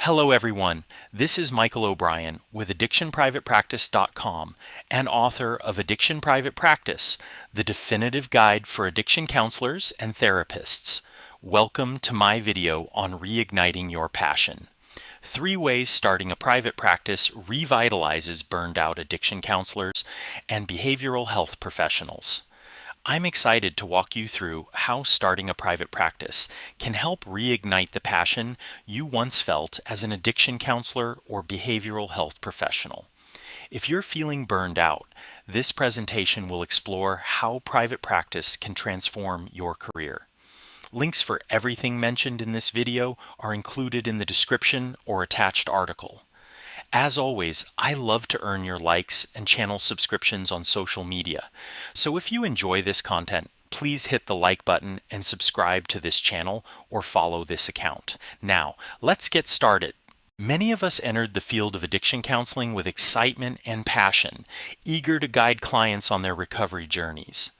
Hello, everyone. This is Michael O'Brien with AddictionPrivatePractice.com and author of Addiction Private Practice, the definitive guide for addiction counselors and therapists. Welcome to my video on reigniting your passion. 3 ways starting a private practice revitalizes burned out addiction counselors and behavioral health professionals. I'm excited to walk you through how starting a private practice can help reignite the passion you once felt as an addiction counselor or behavioral health professional. If you're feeling burned out, this presentation will explore how private practice can transform your career. Links for everything mentioned in this video are included in the description or attached article. As always, I love to earn your likes and channel subscriptions on social media. So if you enjoy this content, please hit the like button and subscribe to this channel or follow this account. Now, let's get started. Many of us entered the field of addiction counseling with excitement and passion, eager to guide clients on their recovery journeys.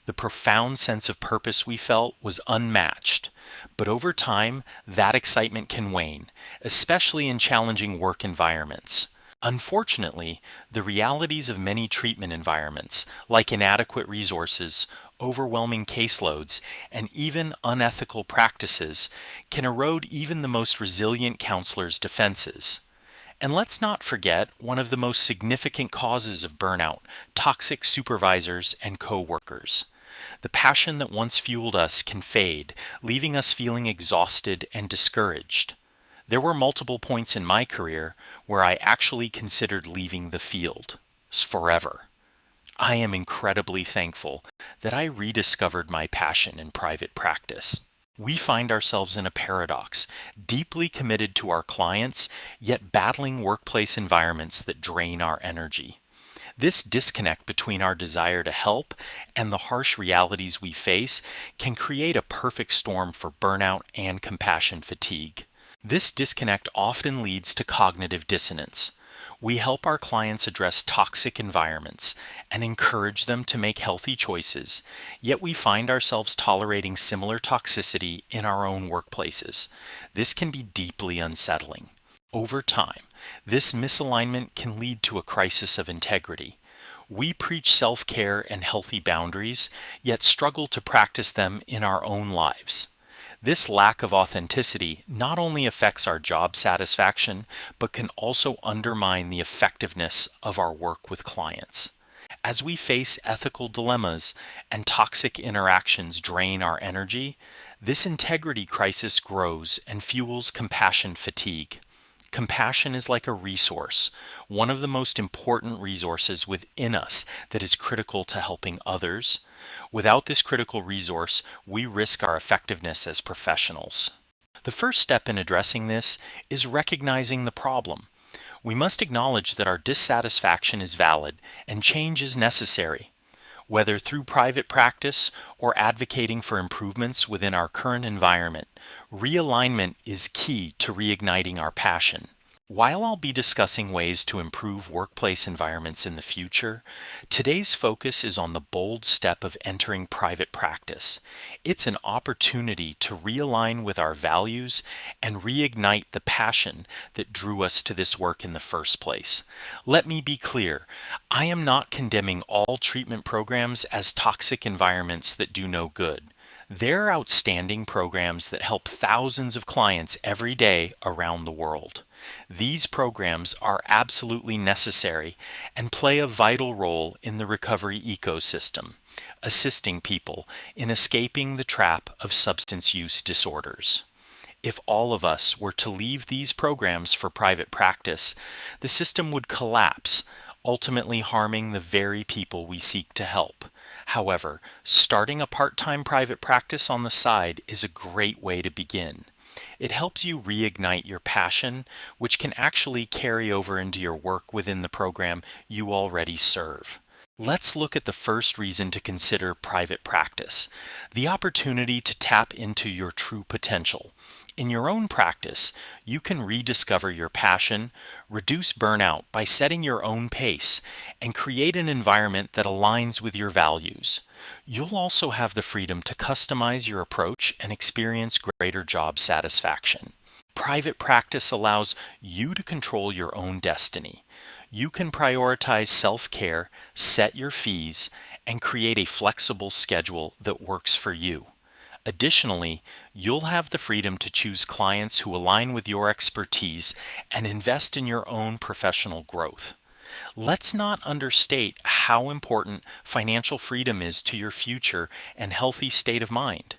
The profound sense of purpose we felt was unmatched. But over time, that excitement can wane, especially in challenging work environments. Unfortunately, the realities of many treatment environments, like inadequate resources, overwhelming caseloads, and even unethical practices, can erode even the most resilient counselors' defenses. And let's not forget one of the most significant causes of burnout: toxic supervisors and co-workers. The passion that once fueled us can fade, leaving us feeling exhausted and discouraged. There were multiple points in my career where I actually considered leaving the field forever. I am incredibly thankful that I rediscovered my passion in private practice. We find ourselves in a paradox, deeply committed to our clients, yet battling workplace environments that drain our energy. This disconnect between our desire to help and the harsh realities we face can create a perfect storm for burnout and compassion fatigue. This disconnect often leads to cognitive dissonance. We help our clients address toxic environments and encourage them to make healthy choices, yet we find ourselves tolerating similar toxicity in our own workplaces. This can be deeply unsettling. Over time, this misalignment can lead to a crisis of integrity. We preach self-care and healthy boundaries, yet struggle to practice them in our own lives. This lack of authenticity not only affects our job satisfaction, but can also undermine the effectiveness of our work with clients. As we face ethical dilemmas and toxic interactions drain our energy, this integrity crisis grows and fuels compassion fatigue. Compassion is like a resource, one of the most important resources within us that is critical to helping others. Without this critical resource, we risk our effectiveness as professionals. The first step in addressing this is recognizing the problem. We must acknowledge that our dissatisfaction is valid and change is necessary. Whether through private practice or advocating for improvements within our current environment, realignment is key to reigniting our passion. While I'll be discussing ways to improve workplace environments in the future, today's focus is on the bold step of entering private practice. It's an opportunity to realign with our values and reignite the passion that drew us to this work in the first place. Let me be clear, I am not condemning all treatment programs as toxic environments that do no good. They're outstanding programs that help thousands of clients every day around the world. These programs are absolutely necessary and play a vital role in the recovery ecosystem, assisting people in escaping the trap of substance use disorders. If all of us were to leave these programs for private practice, the system would collapse, ultimately harming the very people we seek to help. However, starting a part-time private practice on the side is a great way to begin. It helps you reignite your passion, which can actually carry over into your work within the program you already serve. Let's look at the first reason to consider private practice: the opportunity to tap into your true potential. In your own practice, you can rediscover your passion, reduce burnout by setting your own pace, and create an environment that aligns with your values. You'll also have the freedom to customize your approach and experience greater job satisfaction. Private practice allows you to control your own destiny. You can prioritize self care, set your fees, and create a flexible schedule that works for you. Additionally, you'll have the freedom to choose clients who align with your expertise and invest in your own professional growth. Let's not understate how important financial freedom is to your future and healthy state of mind.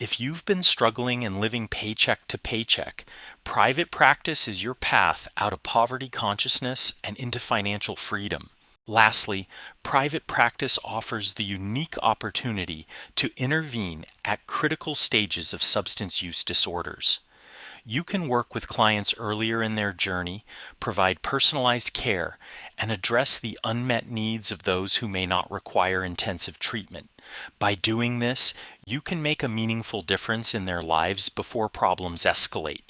If you've been struggling and living paycheck to paycheck, private practice is your path out of poverty consciousness and into financial freedom. Lastly, private practice offers the unique opportunity to intervene at critical stages of substance use disorders. You can work with clients earlier in their journey, provide personalized care, and address the unmet needs of those who may not require intensive treatment. By doing this, you can make a meaningful difference in their lives before problems escalate.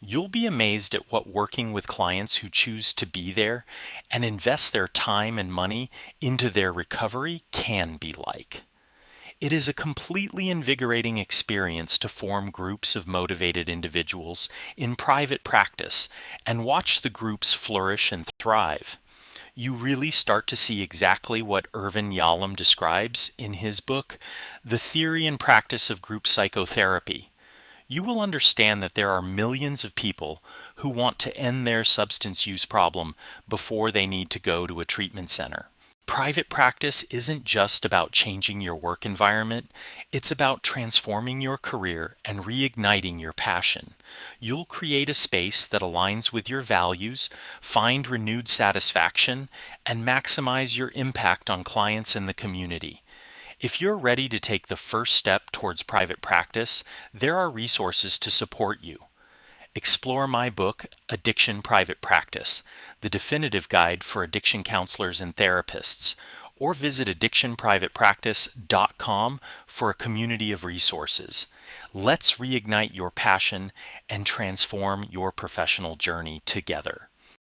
You'll be amazed at what working with clients who choose to be there and invest their time and money into their recovery can be like. It is a completely invigorating experience to form groups of motivated individuals in private practice and watch the groups flourish and thrive. You really start to see exactly what Irvin Yalom describes in his book, The Theory and Practice of Group Psychotherapy. You will understand that there are millions of people who want to end their substance use problem before they need to go to a treatment center. Private practice isn't just about changing your work environment, it's about transforming your career and reigniting your passion. You'll create a space that aligns with your values, find renewed satisfaction, and maximize your impact on clients and the community. If you're ready to take the first step towards private practice, there are resources to support you. Explore my book, Addiction Private Practice, the definitive guide for addiction counselors and therapists, or visit addictionprivatepractice.com for a community of resources. Let's reignite your passion and transform your professional journey together.